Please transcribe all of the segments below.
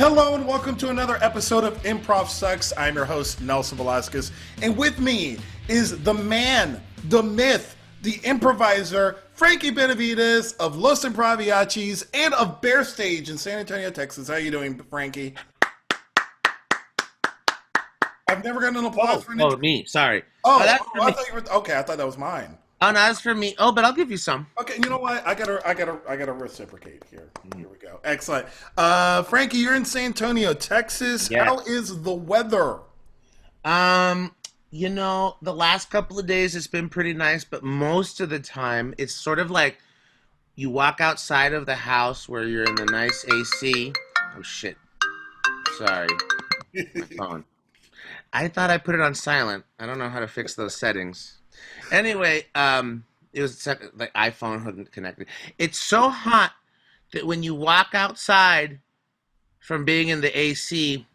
Hello and welcome to another episode of Improv Sucks. I'm your host, Nelson Velasquez, and with me is the man, the myth, the improviser, Frankie Benavides of Los Improviachis and of Bear Stage in San Antonio, Texas. How you doing, Frankie? I've never gotten an applause for an intro. Me. Sorry. I thought you were okay. I thought that was mine. Oh, no, that's for me. Oh, but I'll give you some. Okay, you know what? I gotta reciprocate here. Here we go. Excellent. Frankie, you're in San Antonio, Texas. Yes. How is the weather? The last couple of days it's been pretty nice, but most of the time it's sort of like you walk outside of the house where you're in the nice AC. Oh shit. Sorry. My phone. I thought I put it on silent. I don't know how to fix those settings. Anyway, it was the iPhone wasn't connected. It's so hot that when you walk outside from being in the AC,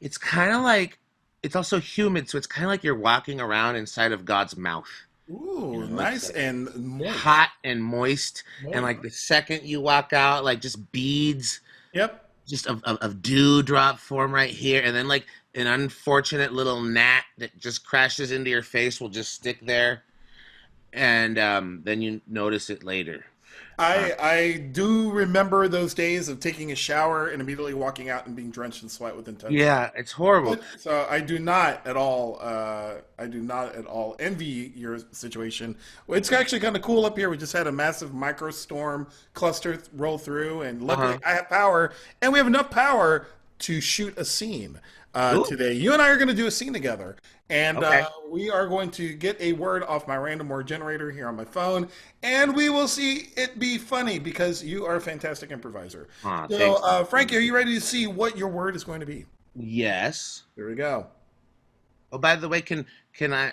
it's kind of like, it's also humid, so it's kind of like you're walking around inside of God's mouth. Ooh, nice and moist. Hot and moist, and like the second you walk out, like just beads. Yep. Just of dewdrop form right here, and then like an unfortunate little gnat that just crashes into your face will just stick there, and then you notice it later. I do remember those days of taking a shower and immediately walking out and being drenched in sweat within 10 seconds. Yeah, it's horrible. So I do not at all envy your situation. Well, it's actually kind of cool up here. We just had a massive microstorm cluster roll through, and luckily I have power, and we have enough power to shoot a scene today. You and I are going to do a scene together, and we are going to get a word off my random word generator here on my phone, and we will see it be funny because you are a fantastic improviser. So, Frankie, are you ready to see what your word is going to be? Yes. Here we go. Oh, by the way, can I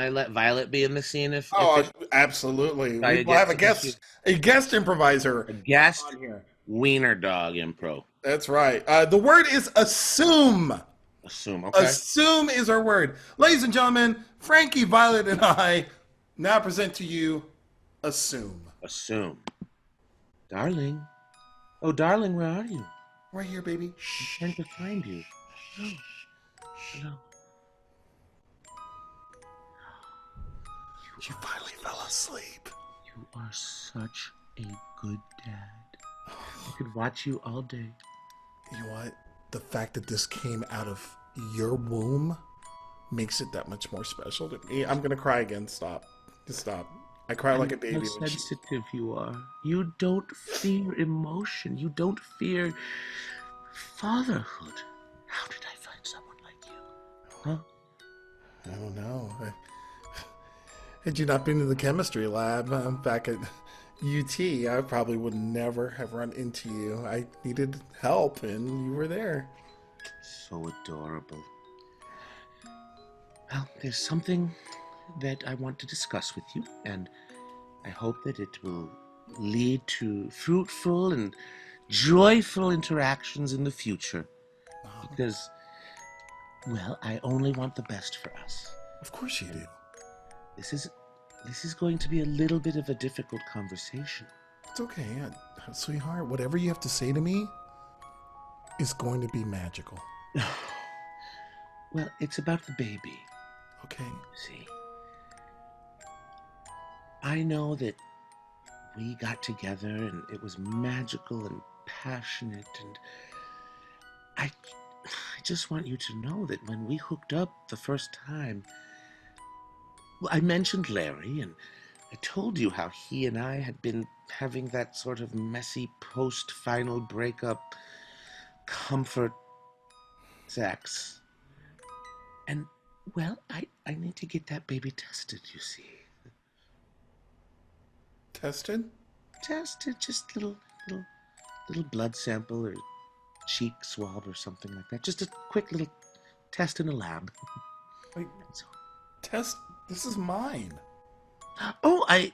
let Violet be in the scene if absolutely. We will have a guest improviser. A guest on here. Wiener dog improv. That's right. The word is assume. Assume, okay. Assume is our word. Ladies and gentlemen, Frankie, Violet, and I now present to you assume. Assume. Darling. Oh, darling, where are you? Right here, baby. I'm trying to find you. Oh. Hello. You finally fell asleep. You are such a good dad. I could watch you all day. You know what? The fact that this came out of your womb makes it that much more special to me. I'm gonna cry again. Stop. Just stop. I cry like a baby. How sensitive you are. You don't fear emotion. You don't fear fatherhood. How did I find someone like you? Huh? I don't know. Had you not been in the chemistry lab back at UT, I probably would never have run into you. I needed help, and you were there. So adorable. Well, there's something that I want to discuss with you, and I hope that it will lead to fruitful and joyful interactions in the future. Because, well, I only want the best for us. Of course you do. This is going to be a little bit of a difficult conversation. It's okay, sweetheart. Whatever you have to say to me is going to be magical. Well, it's about the baby. Okay. See, I know that we got together and it was magical and passionate, and I just want you to know that when we hooked up the first time, I mentioned Larry, and I told you how he and I had been having that sort of messy post-final breakup comfort sex. And, well, I need to get that baby tested, you see. Tested? Tested, just little blood sample or cheek swab or something like that. Just a quick little test in a lab. Wait, test? This is mine. Oh, I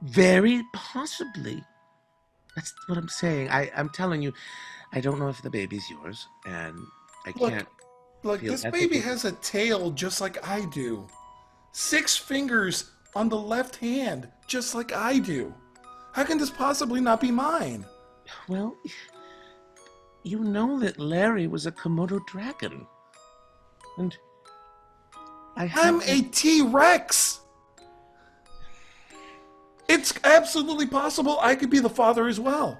very possibly. That's what I'm saying. I'm telling you, I don't know if the baby's yours, and I can't. Look, this baby has a tail just like I do. 6 fingers on the left hand, just like I do. How can this possibly not be mine? Well, you know that Larry was a Komodo dragon. And I I'm have a T-Rex. It's absolutely possible I could be the father as well.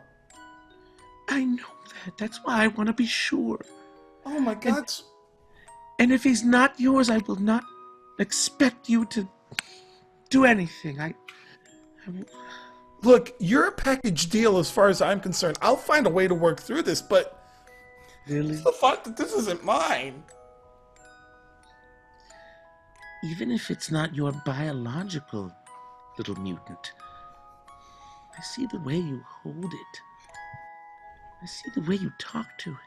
I know that. That's why I want to be sure. Oh my And God. and if he's not yours, I will not expect you to do anything. I Look, you're a package deal as far as I'm concerned. I'll find a way to work through this, but it's really, the fact that this isn't mine. even if it's not your biological little mutant, I see the way you hold it. I see the way you talk to it.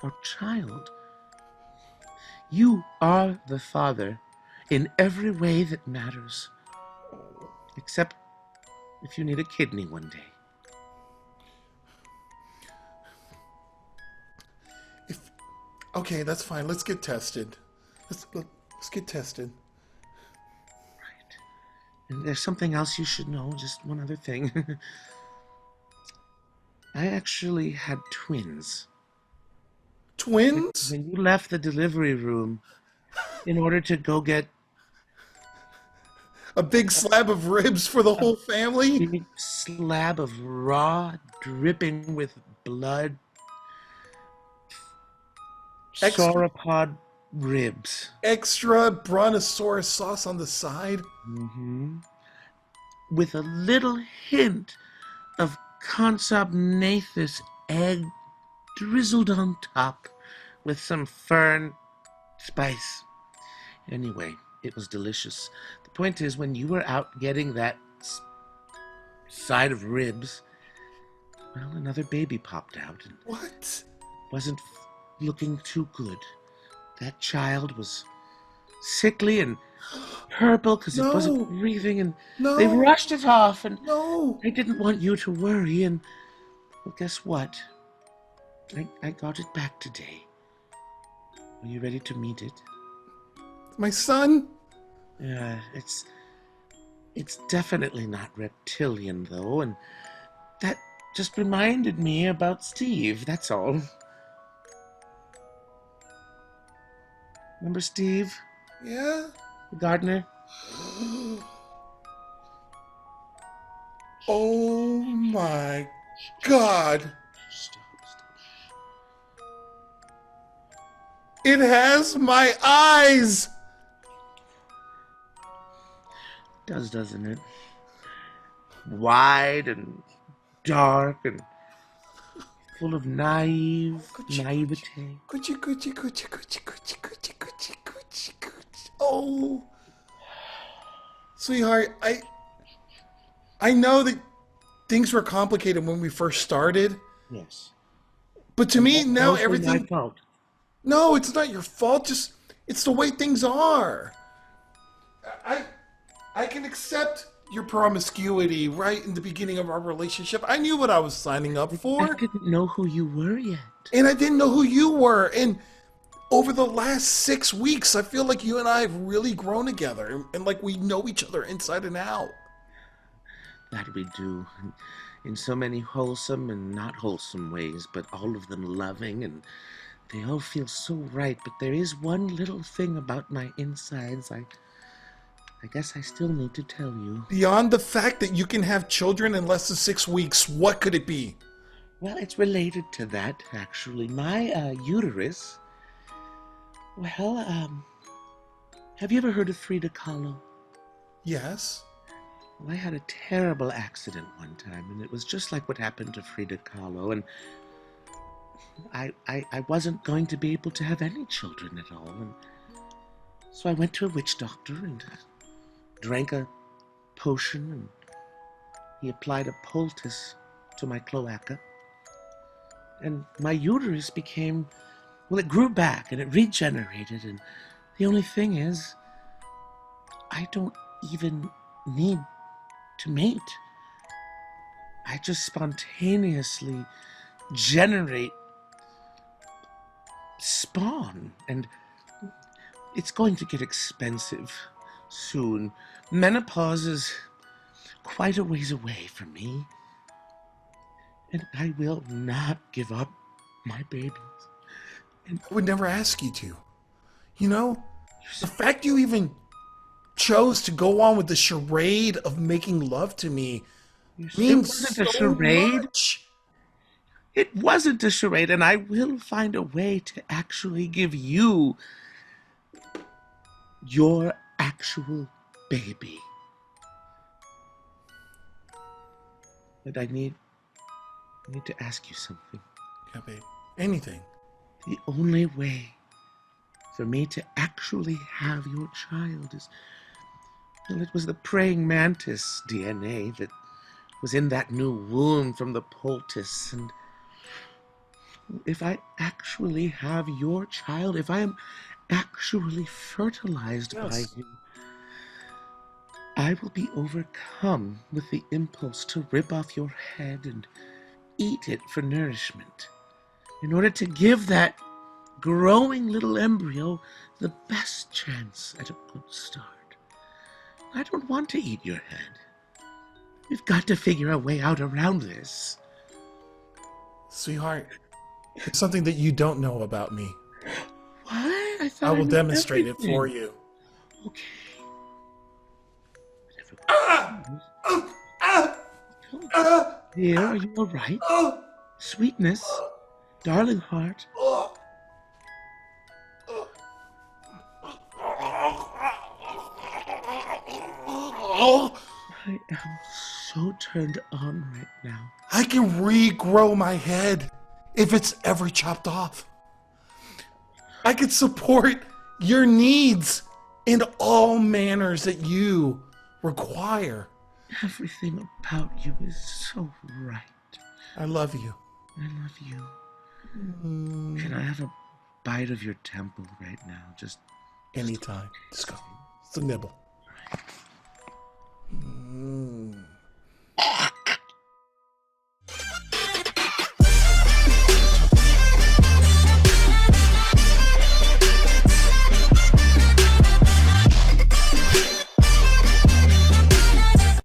Our child. You are the father in every way that matters. Except if you need a kidney one day. If Okay, that's fine. Let's get tested. Let's get tested. Right. And there's something else you should know, just one other thing. I actually had twins. Twins? When you left the delivery room in order to go get A big slab of ribs for the a whole family? big slab of raw, dripping with blood, Extra sauropod ribs. extra brontosaurus sauce on the side? Hmm. With a little hint of consomnathus egg drizzled on top with some fern spice. Anyway, it was delicious. The point is, when you were out getting that side of ribs, well, another baby popped out and What? wasn't looking too good. That child was sickly and purple because it wasn't No. breathing, and they No. rushed it off, and No. I didn't want you to worry, and well, guess what? I got it back today. Are you ready to meet it? My son? It's definitely not reptilian though, and that just reminded me about Steve, that's all. Remember Steve, Yeah? the gardener? Oh my God. Stop. It has my eyes! Does, doesn't it? Wide and dark and full of naivete. Coochie, coochie, coochie, coochie, coochie, coochie, coochie, coochie, coochie. Oh. Sweetheart, I know that things were complicated when we first started, Yes. but to And me that's now mostly my everything. fault. No, it's not your fault. Just it's the way things are. I I can accept your promiscuity right in the beginning of our relationship. I knew what I was signing up I for, didn't know who you were yet. and I didn't know who you were. And over the last 6 weeks, I feel like you and I have really grown together, and like we know each other inside and out. That we do. In so many wholesome and not wholesome ways, but all of them loving, and they all feel so right. But there is one little thing about my insides I guess I still need to tell you. Beyond the fact that you can have children in less than 6 weeks, what could it be? Well, it's related to that, actually. My uterus. Well, have you ever heard of Frida Kahlo? Yes. Well, I had a terrible accident one time, and it was just like what happened to Frida Kahlo, and I wasn't going to be able to have any children at all, and so I went to a witch doctor and drank a potion, and he applied a poultice to my cloaca, and my uterus became, well, it grew back and it regenerated, and the only thing is, I don't even need to mate. I just spontaneously generate spawn, and it's going to get expensive soon. Menopause is quite a ways away from me. And I will not give up my babies. I would never ask you to. You know, the fact you even chose to go on with the charade of making love to me It means wasn't so a charade. much. It wasn't a charade, and I will find a way to actually give you your actual baby. But I need to ask you something. Yeah, babe. Anything. The only way for me to actually have your child is... Well, it was the praying mantis DNA that was in that new womb from the poultice, and if I actually have your child, if I am actually fertilized by Yes. you, I will be overcome with the impulse to rip off your head and eat it for nourishment, in order to give that growing little embryo the best chance at a good start. I don't want to eat your head. We've got to figure a way out around this. Sweetheart, there's something that you don't know about me. What? I thought I will knew demonstrate it for everything. you. Okay. Ah! Oh! Ah! Ah! Dear, are you all right? Oh! Sweetness, darling heart. Oh! Oh! I am so turned on right now. I can regrow my head if it's ever chopped off. I can support your needs in all manners that you require. Everything about you is so right. I love you. I love you. Can I have a bite of your temple right now? Just Anytime. Just go. It's a nibble.